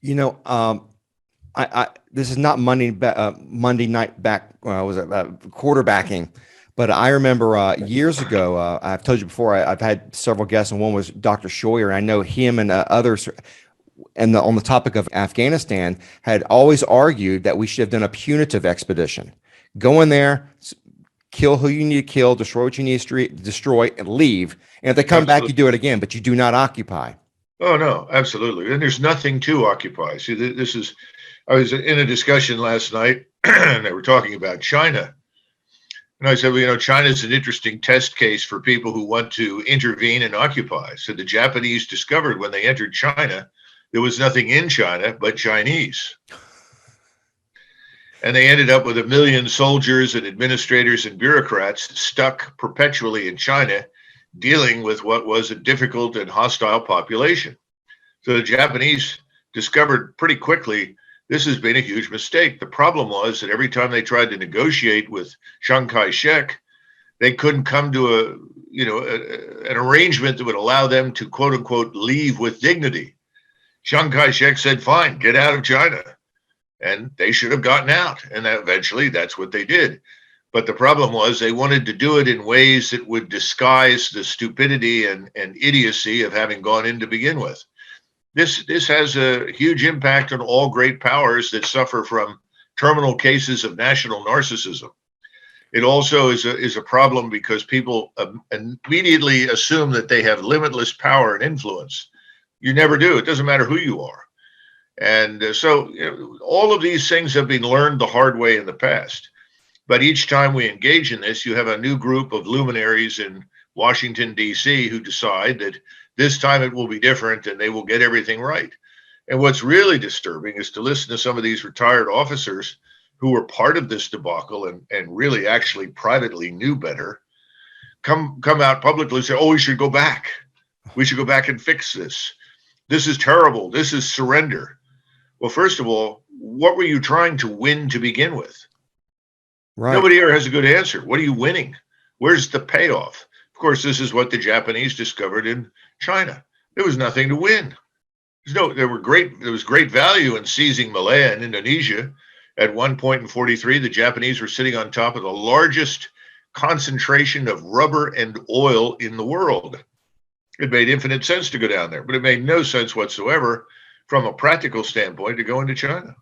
You know, I this is not Monday night back was it quarterbacking, but I remember years ago. I've told you before. I've had several guests, and one was Dr. Scheuer. I know him and others, and on the topic of Afghanistan, had always argued that we should have done a punitive expedition. Go in there, kill who you need to kill, destroy what you need to destroy, and leave. And if they come back, you Absolutely. do it again, but you do not occupy. Oh no, absolutely. And there's nothing to occupy. See, this is. I was in a discussion last night, and they were talking about China. And I said, well, China's an interesting test case for people who want to intervene and occupy. So the Japanese discovered when they entered China, there was nothing in China but Chinese. And they ended up with 1 million soldiers and administrators and bureaucrats stuck perpetually in China, dealing with what was a difficult and hostile population. So the Japanese discovered pretty quickly this has been a huge mistake. The problem was that every time they tried to negotiate with Chiang Kai-shek, they couldn't come to an arrangement that would allow them to, quote unquote, leave with dignity. Chiang Kai-shek said, fine, get out of China. And they should have gotten out. And eventually that's what they did. But the problem was they wanted to do it in ways that would disguise the stupidity and idiocy of having gone in to begin with. This has a huge impact on all great powers that suffer from terminal cases of national narcissism. It also is a problem because people immediately assume that they have limitless power and influence. You never do. It doesn't matter who you are. And so all of these things have been learned the hard way in the past. But each time we engage in this, you have a new group of luminaries in Washington, D.C., who decide that this time it will be different and they will get everything right. And what's really disturbing is to listen to some of these retired officers who were part of this debacle and really actually privately knew better, come out publicly and say, oh, we should go back. We should go back and fix this. This is terrible. This is surrender. Well, first of all, what were you trying to win to begin with? Right. Nobody ever has a good answer. What are you winning? Where's the payoff? Of course, this is what the Japanese discovered in China. There was nothing to win. There was great value in seizing Malaya and Indonesia. At one point in 43, the Japanese were sitting on top of the largest concentration of rubber and oil in the world. It made infinite sense to go down there, but it made no sense whatsoever from a practical standpoint to go into China.